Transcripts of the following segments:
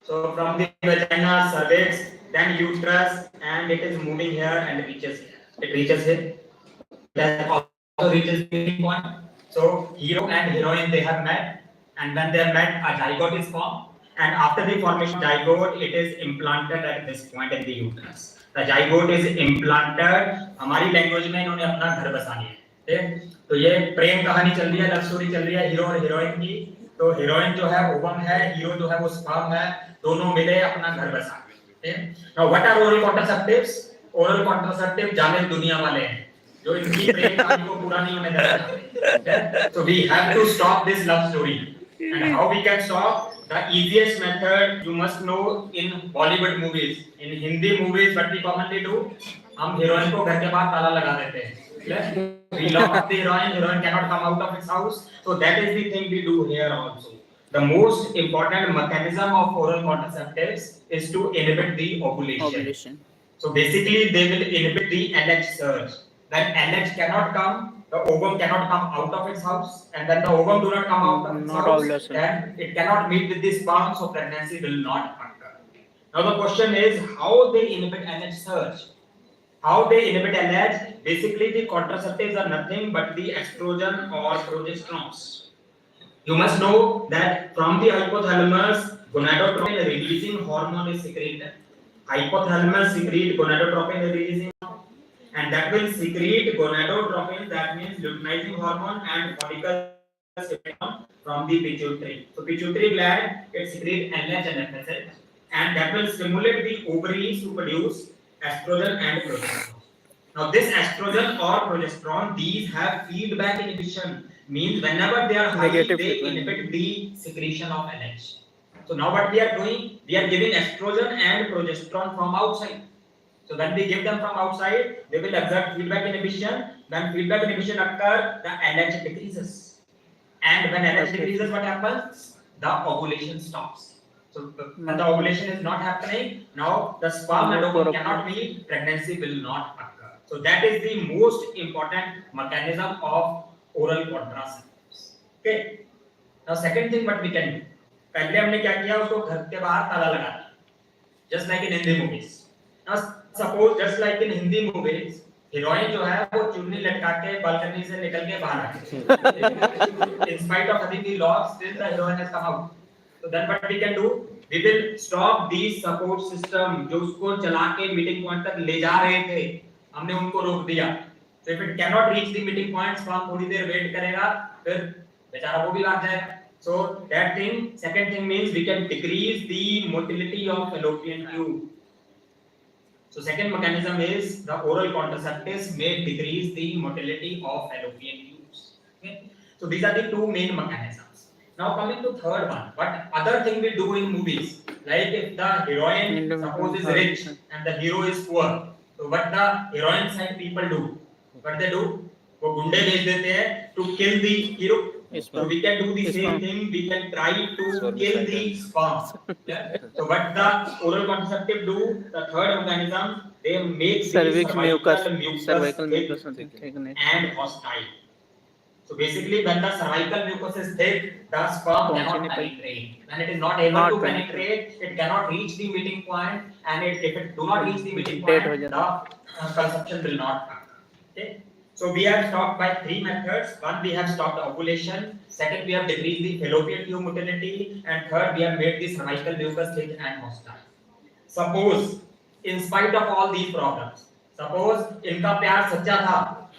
So from the vagina, cervix, then uterus, and it is moving here and reaches here. It reaches here. It has also reaches the meeting point. So hero and heroine, they have met, and when they have met, a zygote is formed. And after the formation of zygote, it is implanted at this point in the uterus. The zygote is implanted. हमारी language में इन्होंने अपना घर बसा लिया है. ठीक है? तो ये प्रेम कहानी चल रही है, लव स्टोरी चल रही है हीरो और हीरोइन की. तो हीरोइन जो है ओवम है, हीरो जो है वो स्पर्म है, दोनों मिले अपना घर बसा. ठीक है? Now what are oral contraceptives? Oral contraceptive जाने दुनिया वाले हैं जो इनकी प्रेम कहानी को पूरा नहीं होने देते. So we have to stop this love story. And how we can stop? The easiest method you must know in Bollywood movies. In Hindi movies, what we commonly do? हम हीरोइन को घर के बाहर ताला लगा देते हैं. We lock up the heroine. Heroine cannot come out of its house. So that is the thing we do here also. The most important mechanism of oral contraceptives is to inhibit the ovulation. So basically, they will inhibit the LH surge. When LH cannot come, the ovum cannot come out of its house, and when the ovum do not come out of its house, then it cannot meet with the sperm, so pregnancy will not occur. Now the question is how they inhibit LH surge. How they inhibit LH? Basically, the contraceptives are nothing but the estrogen or progesterones. You must know that from the hypothalamus, gonadotropin releasing hormone is secreted. Hypothalamus secrete gonadotropin releasing, and that will secrete gonadotropin, that means luteinizing hormone, and follicle secretion from the pituitary. So pituitary gland, it secretes LH and FSH, and that will stimulate the ovaries to produce estrogen and progesterone. Now this estrogen or progesterone, these have feedback inhibition, means whenever they are high, they inhibit the secretion of LH. So now what we are doing, we are giving estrogen and progesterone from outside. So when we give them from outside, they will exert feedback inhibition. When feedback inhibition occurs, the LH decreases. And when LH decreases, what happens? The ovulation stops. So when the ovulation is not happening, now the sperm and ovum cannot meet, pregnancy will not occur. So that is the most important mechanism of oral contraceptives. Okay. Now second thing what we can do. पहले हमने क्या किया, उसको घर के बाहर ताला लगा दिया. Just like in Hindi movies. Now suppose just like in Hindi movies, heroine जो है वो चुन्नी लटका के बालकनी से निकल के बाहर आ गई. In spite of having the locks, still the heroine has come out. So then what we can do? We will stop these support system जो उसको चला के meeting point तक ले जा रहे थे. हमने उनको रोक दिया. So if it cannot reach the meeting point, हम थोड़ी देर wait करेगा, फिर बेचारा वो भी भाग जाएगा. So that thing, second thing means we can decrease the motility of fallopian tube. So second mechanism is the oral contraceptives may decrease the motility of fallopian tubes. Okay? So these are the two main mechanisms. Now coming to third one, what other thing we do in movies? Like if the heroine suppose is rich and the hero is poor, so what the heroine side people do? What they do? वो गुंडे भेज देते हैं to kill the hero. So we can do the same thing. We can try to kill the sperm. Yeah? So what the oral contraceptive do? The third mechanism, they make cervical mucus thick and hostile. So basically, when the cervical mucus is thick, the sperm cannot penetrate. When it is not able to penetrate, it cannot reach the meeting point, and if it do not reach the meeting point, the conception will not occur. Okay. So we have stopped by three methods. One, we have stopped ovulation. Second, we have decreased the fallopian tube motility, and third, we have made the cervical mucus thick and hostile. Suppose, in spite of all these problems, suppose इनका प्यार सच्चा था,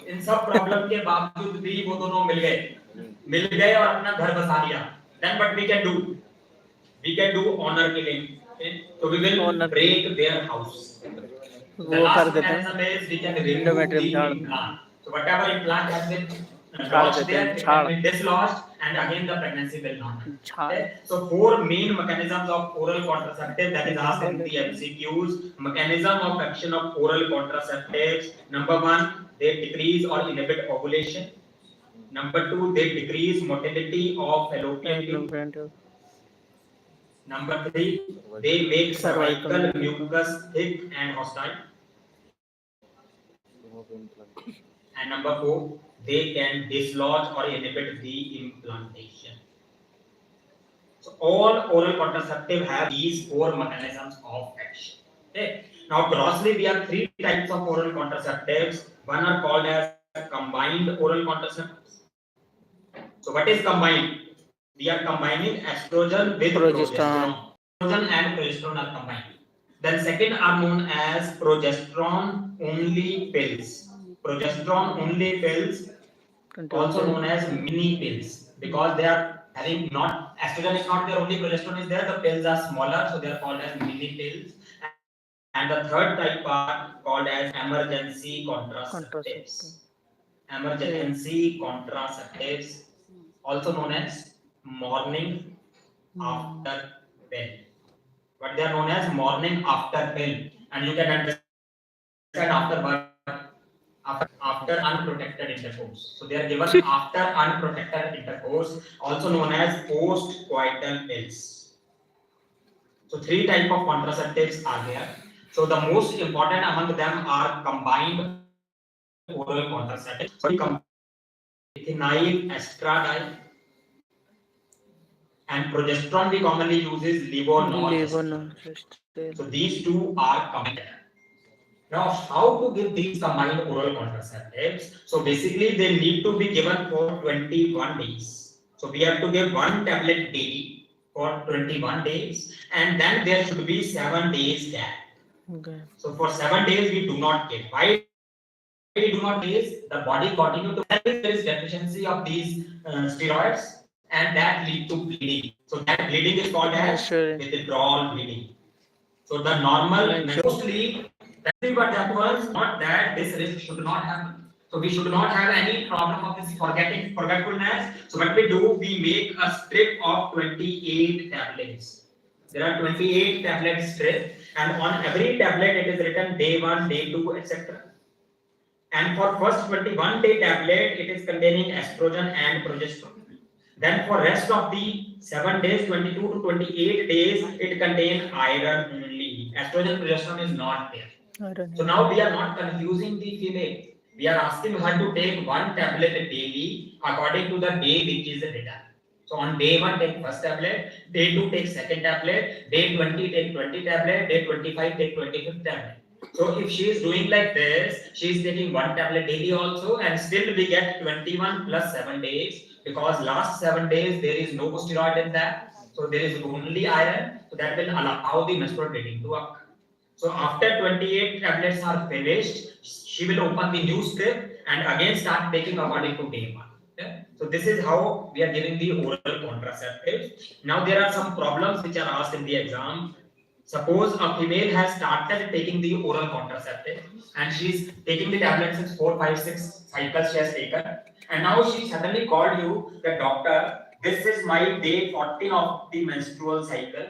इन सब problem के बावजूद भी वो दोनों मिल गए और अपना घर बसा लिया. Then what we can do? We can do honor killing. Okay? So we will break their house. The last mechanism is we can remove the implant. So whatever implant has been lodged there, it can be dislodged, and again the pregnancy will not. Okay? So four main mechanisms of oral contraceptive that is asked in the MCQs. Mechanism of action of oral contraceptives. Number one, they decrease or inhibit ovulation. Number two, they decrease motility of fallopian tube. Number three, they make cervical mucus thick and hostile. And number four, they can dislodge or inhibit the implantation. So all oral contraceptive have these four mechanisms of action. Okay. Now grossly we have three types of oral contraceptives. One are called as combined oral contraceptives. So what is combined? We are combining estrogen with progesterone. Estrogen and progesterone are combined. Then second are known as progesterone only pills. Progesterone only pills, also known as mini pills, because they are having not estrogen is not there, only progesterone is there. The pills are smaller, so they are called as mini pills. And the third type are called as emergency contraceptives. Emergency contraceptives, also known as morning after pill. What they are known as morning after pill, and you can understand after birth, after unprotected intercourse. So they are given after unprotected intercourse, also known as post-coital pills. So three type of contraceptives are there. So the most important among them are combined oral contraceptives. So we ethinyl estradiol and progesterone we commonly use is levonorgestrel. So these two are combined. Now, how to give these combined oral contraceptives? So basically, they need to be given for 21 days. So we have to give one tablet daily for 21 days, and then there should be 7 days gap. Okay. So for 7 days we do not give. Why we do not give? The body continue to there is deficiency of these steroids, and that lead to bleeding. So that bleeding is called as withdrawal bleeding. So the normal mostly what happens, not that this risk should not happen. So we should not have any problem of this forgetfulness. So what we do, we make a strip of 28 tablets. There are 28 tablet strip, and on every tablet it is written day 1, day 2, etc. And for first 21-day tablet, it is containing estrogen and progesterone. Then for rest of the 7 days, 22 to 28 days, it contains iron only. Estrogen, progesterone is not there. So now we are not confusing the female. We are asking her to take one tablet daily according to the day which is written. So on day 1 take first tablet, day 2 take second tablet, day 20 take 20 tablet, day 25 take 25th tablet. So if she is doing like this, she is taking one tablet daily also, and still we get 21 plus 7 days, because last 7 days there is no steroid in that. So there is only iron, so that will allow the menstrual bleeding to occur. So after 28 tablets are finished, she will open the new strip and again start taking according to day 1. Okay? So this is how we are giving the oral contraceptives. Now there are some problems which are asked in the exam. Suppose a female has started taking the oral contraceptive and she is taking the tablets since 4, 5, 6 cycles she has taken, and now she suddenly called you that doctor, this is my day 14 of the menstrual cycle,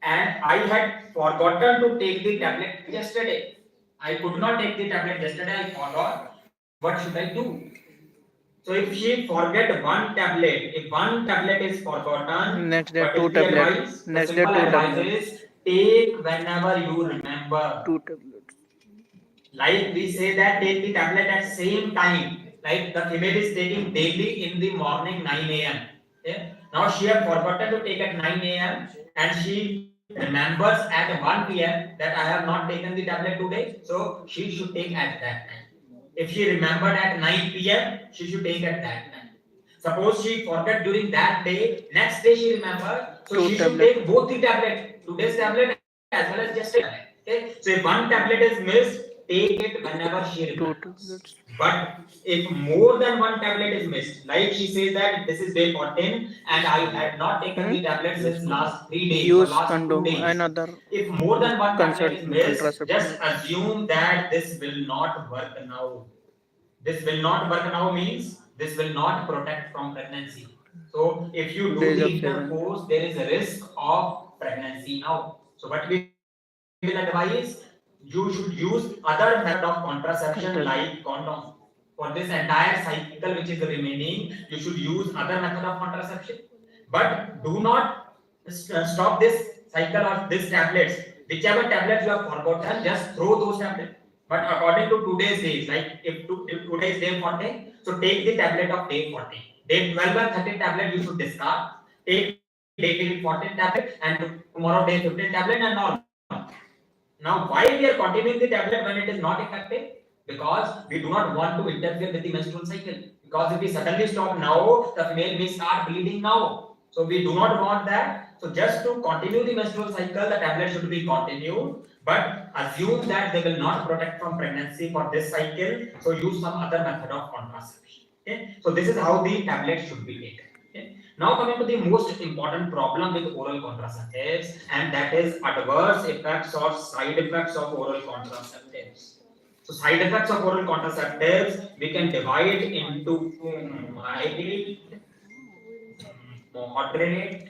and I had forgotten to take the tablet yesterday. I could not take the tablet yesterday, I forgot. What should I do? So if she forget one tablet, if one tablet is forgotten, next day two tablets. Next day two tablets. Take whenever you remember. Two tablets. Like we say that take the tablet at same time. Like the female is taking daily in the morning 9 a.m. Okay? Now she has forgotten to take at 9 a.m. and she remembers at 1 p.m. that I have not taken the tablet today, so she should take at that time. If she remembered at 9 p.m., she should take at that time. Suppose she forgot during that day, next day she remembered, so she should take both the tablet, today's tablet as well as yesterday's tablet. Okay? So if one tablet is missed, take it whenever she remembers. But if more than one tablet is missed, like she says that this is day 14 and I had not taken the tablet since last 3 days or last 2 days. Another if more than one tablet is missed, just assume that this will not work now. This will not work now means this will not protect from pregnancy. So if you do the intercourse, there is a risk of pregnancy now. So what we will advise, you should use other method of contraception like condom. For this entire cycle which is remaining, you should use other method of contraception. But do not stop this cycle of these tablets. Whichever tablets you have forgotten, just throw those tablets. But according to today's days, like if today is day 14, so take the tablet of day 14. Day 12 and 13 tablet you should discard. Take day giving 14 tablet and tomorrow day 15 tablet and all. Now, why we are continuing the tablet when it is not effective? Because we do not want to interfere with the menstrual cycle. Because if we suddenly stop now, the female may start bleeding now. So we do not want that. So just to continue the menstrual cycle, the tablet should be continued. But assume that they will not protect from pregnancy for this cycle. So use some other method of contraception. Okay. So this is how the tablet should be taken. Okay. Now coming to the most important problem with oral contraceptives, and that is adverse effects or side effects of oral contraceptives. So side effects of oral contraceptives we can divide into mild, moderate,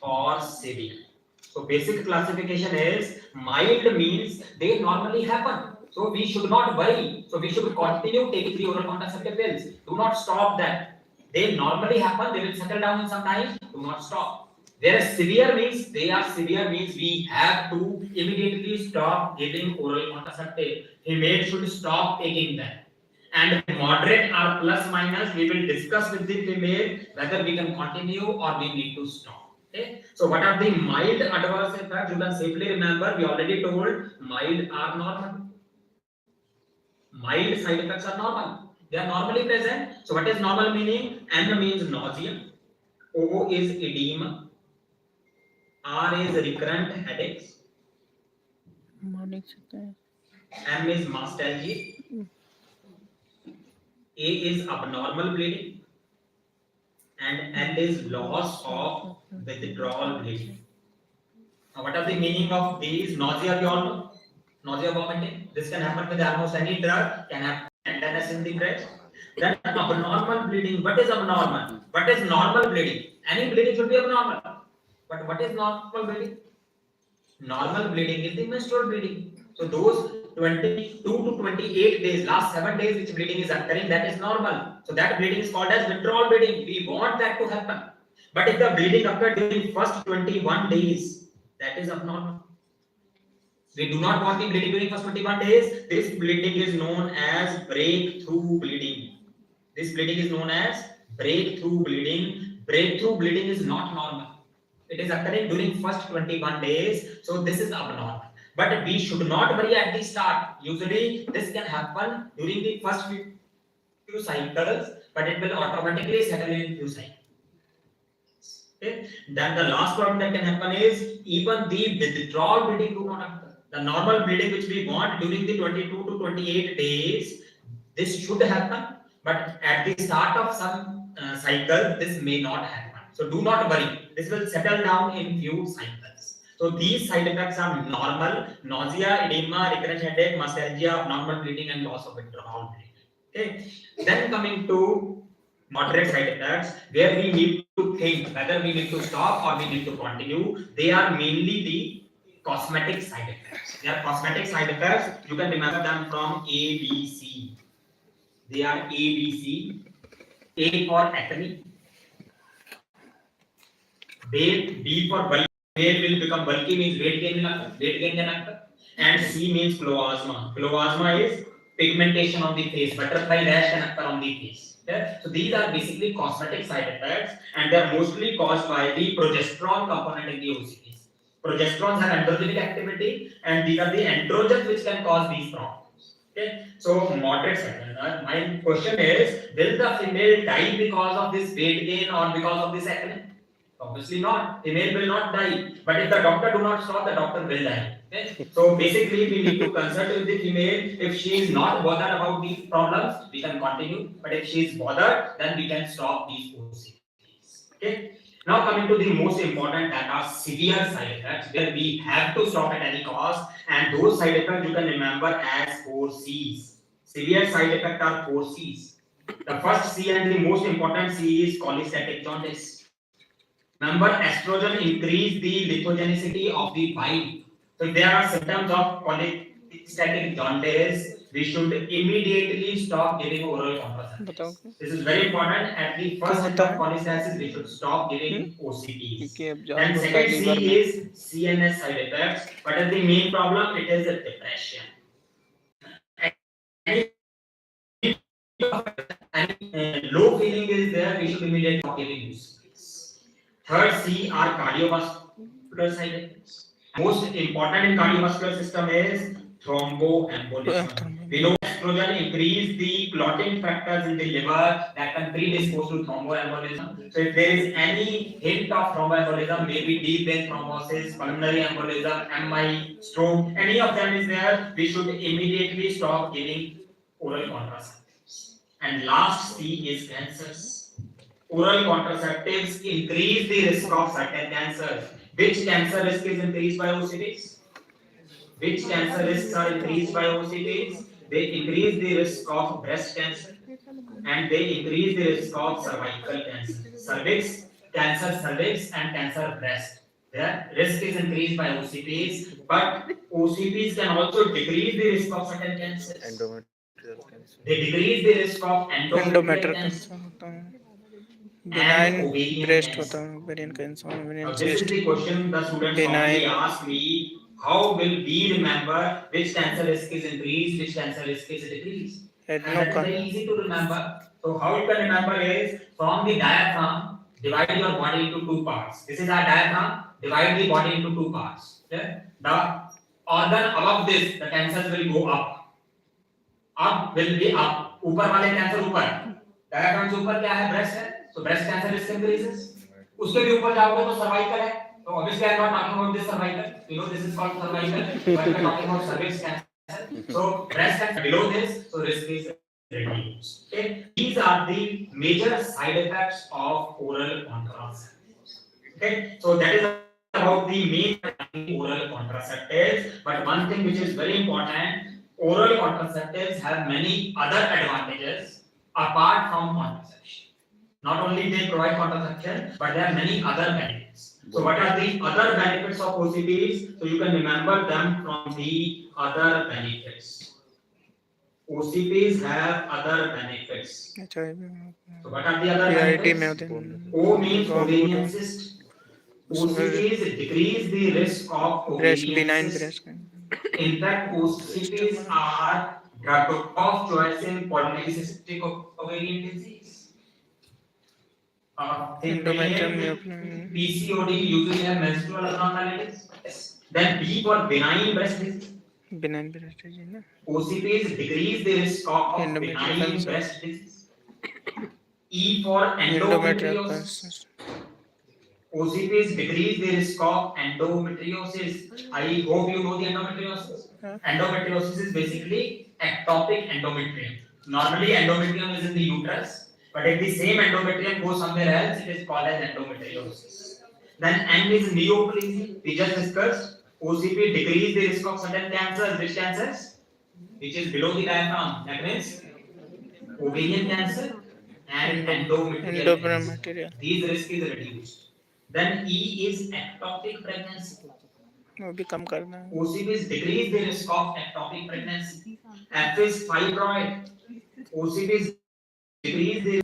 or severe. So basic classification is mild means they normally happen. So we should not worry. So we should continue taking the oral contraceptive pills. Do not stop that. They normally happen. They will settle down in some time. Do not stop. Whereas severe means we have to immediately stop giving oral contraceptive. Female should stop taking them. And moderate or plus minus, we will discuss with the female whether we can continue or we need to stop. Okay. So what are the mild adverse effects? You can safely remember, we already told mild are normal. Mild side effects are normal. They are normally present. So what is normal meaning? N means nausea. O is edema. R is recurrent headaches. M is mastalgia. A is abnormal bleeding. And L is loss of withdrawal bleeding. Now, what are the meaning of these? Nausea, we all know. Nausea, vomiting. This can happen with almost any drug. Can happen tenderness in the breast. Then abnormal bleeding. What is abnormal? What is normal bleeding? Any bleeding should be abnormal. But what is normal bleeding? Normal bleeding is the menstrual bleeding. So those 22 to 28 days, last 7 days which bleeding is occurring, that is normal. So that bleeding is called as withdrawal bleeding. We want that to happen. But if the bleeding occurred during first 21 days, that is abnormal. We do not want the bleeding during first 21 days. This bleeding is known as breakthrough bleeding. This bleeding is known as breakthrough bleeding. Breakthrough bleeding is not normal. It is occurring during first 21 days. So this is abnormal. But we should not worry at the start. Usually this can happen during the first few cycles, but it will automatically settle in few cycles. Okay. Then the last problem that can happen is even the withdrawal bleeding do not occur. The normal bleeding which we want during the 22 to 28 days, this should happen, but at the start of some cycle, this may not happen. So do not worry. This will settle down in few cycles. So these side effects are normal: nausea, edema, recurrent headache, mastalgia, abnormal bleeding, and loss of withdrawal bleeding. Okay. Then coming to moderate side effects, where we need to think whether we need to stop or we need to continue. They are mainly the cosmetic side effects. They are cosmetic side effects. You can remember them from A, B, C. They are A, B, C. A for acne. B for bulky. Weight will become bulky means weight gain can occur. And C means chloasma. Chloasma is pigmentation on the face. Butterfly rash can occur on the face. Okay? So these are basically cosmetic side effects, and they are mostly caused by the progesterone component in the OCTs. Progesterones have androgenic activity, and these are the androgens which can cause these problems. Okay, so moderate side. My question is: will the female die because of this weight gain or because of this acne? Obviously not. Female will not die. But if the doctor do not stop, the doctor will die. Okay? So basically, we need to consult with the female. If she is not bothered about these problems, we can continue. But if she is bothered, then we can stop these OCTs. Okay. Now coming to the most important, that are severe side effects, where we have to stop at any cost. And those side effects you can remember as 4 C's. Severe side effects are 4 C's. The first C and the most important C is cholestatic jaundice. Remember, estrogen increase the lithogenicity of the bile. So if there are symptoms of cholestatic jaundice, we should immediately stop giving oral contraceptives. This is very important. At the first symptom of cholestasis, we should stop giving OCTs. Then second C is CNS side effects. What is the main problem? It is depression. Any low feeling is there, we should immediately stop giving OCTs. Third C are cardiovascular side effects. Most important in cardiovascular system is thromboembolism. We know estrogen increase the clotting factors in the liver that can predispose to thromboembolism. So if there is any hint of thromboembolism, maybe deep vein thrombosis, pulmonary embolism, MI, stroke, any of them is there, we should immediately stop giving oral contraceptives. And last C is cancers. Oral contraceptives increase the risk of certain cancers. Which cancer risk is increased by OCTs? Which cancer risks are increased by OCTs? They increase the risk of breast cancer and they increase the risk of cervical cancer. Cervix and cancer breast. The risk is increased by OCTs, but OCTs can also decrease the risk of certain cancers. They decrease the risk of endometrial cancer. benign Ovarian breast cancer. होता है ovarian cancer ovarian Now, this cyst is the question the students benign commonly ask me. How will we remember which cancer risk is increased, which cancer risk is decreased? And that is very easy to remember. So, how you can remember is from the diaphragm, divide your body into two parts. This is our diaphragm, divide the body into two parts. Okay? The organ above this, the cancers will go up. Up will be up. ऊपर वाले cancer ऊपर. Diaphragm से ऊपर क्या है? Breast है. So breast cancer risk increases. उसके भी ऊपर जाओगे तो सर्वाइकल है. So obviously I am not talking about this cervical. You know this is called cervical. But we are talking about cervix cancer. So breast cancer below this, so risk is reduced. Okay. These are the major side effects of oral contraceptives. Okay. So that is about the main oral contraceptives. But one thing which is very important. Oral contraceptives have many other advantages apart from contraception. Not only they provide contraception, but there are many other benefits. So what are the other benefits of OCPs? So you can remember them from the other benefits. OCPs have other benefits. So what are the other benefits? O means ovarian cyst. OCPs decrease the risk of ovarian cyst. In fact, OCPs are drug of choice in polycystic ovarian disease. PCOD usually have menstrual abnormalities. Then B for benign breast disease. benign breast disease OCPs decrease the risk of benign breast disease. E for endometriosis. OCPs decrease the risk of endometriosis. I hope you know the endometriosis. Endometriosis is basically ectopic endometrium. Normally, endometrium is in the uterus, but if the same endometrium goes somewhere else, it is called as endometriosis. Then N is neoplasia. We just discussed. OCP decrease the risk of certain cancers. Which cancers? Which is below the diaphragm. That means ovarian cancer and endometrial cancer. These risk is reduced. Then E is ectopic pregnancy. OCPs decrease the risk of ectopic pregnancy. F is fibroid. OCPs decrease the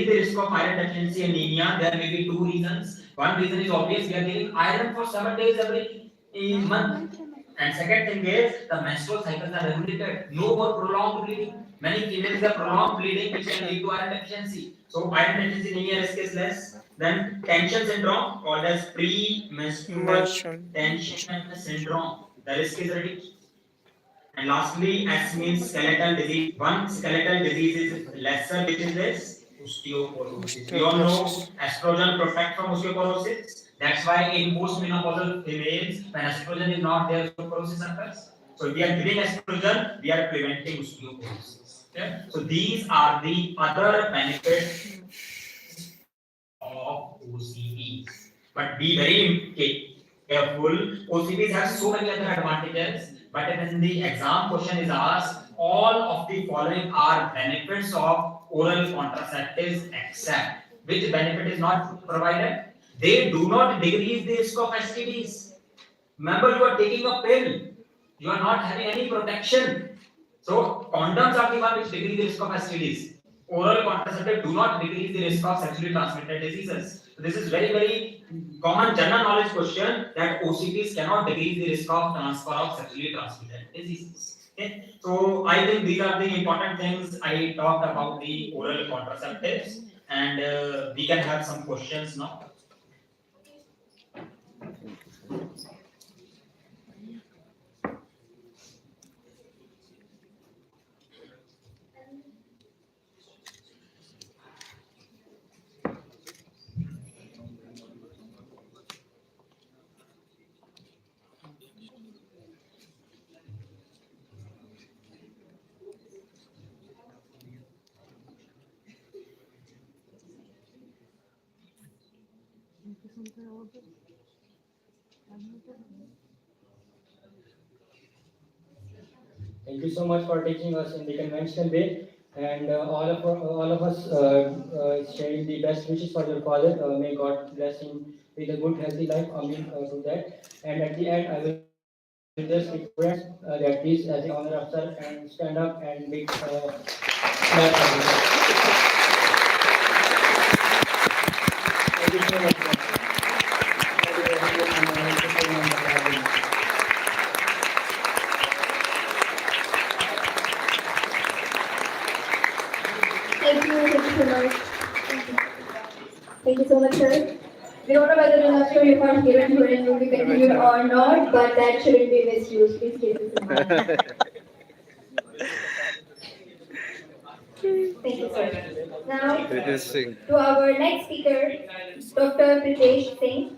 risk of iron deficiency anemia. There may be two reasons. One reason is obvious, we are giving iron for 7 days every month. And second thing is the menstrual cycles are regulated. No more prolonged bleeding. Many females have prolonged bleeding which can lead to iron deficiency. So iron deficiency anemia risk is less. Then tension syndrome called as premenstrual tension syndrome. The risk is reduced. And lastly, S means skeletal disease. One skeletal disease is lesser, which is this osteoporosis. We all know estrogen protects from osteoporosis. That's why in postmenopausal females, when estrogen is not there, osteoporosis occurs. So if we are giving estrogen, we are preventing osteoporosis. Okay? So these are the other benefits of OCPs. But be very careful. OCPs have so many other advantages. But if in the exam question is asked, all of the following are benefits of oral contraceptives except which benefit is not provided? They do not decrease the risk of STDs. Remember, you are taking a pill. You are not having any protection. So condoms are the one which decrease the risk of STDs. Oral contraceptives do not decrease the risk of sexually transmitted diseases. So this is very common general knowledge question that OCPs cannot decrease the risk of transfer of sexually transmitted diseases. Okay? So I think these are the important things I talked about the oral contraceptives. and we can have some questions now. Thank you so much for teaching us in the conventional way, and all of us sharing the best wishes for your father. May God bless him with a good, healthy life. Amen to that. And at the end, I will just request that please, as the honor officer, and stand up and big clap for him. Thank you so much. Sir. Thank you very much, and thank you so much for having me. Thank you so much. Thank you so much, sir. We don't know whether the lecture you have given during will be continued or not, but that shouldn't be misused. Please keep this in mind. Thank you, sir. Now, Interesting. to our next speaker, Dr. Pritesh Singh.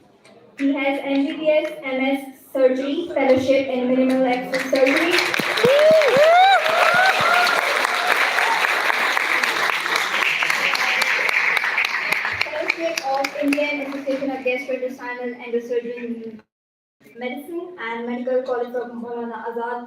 He has MBBS MS Surgery Fellowship in Minimal Access Surgery. Fellowship of Indian Association of Gastrointestinal Endosurgery Medicine and Medical College of Maulana Azad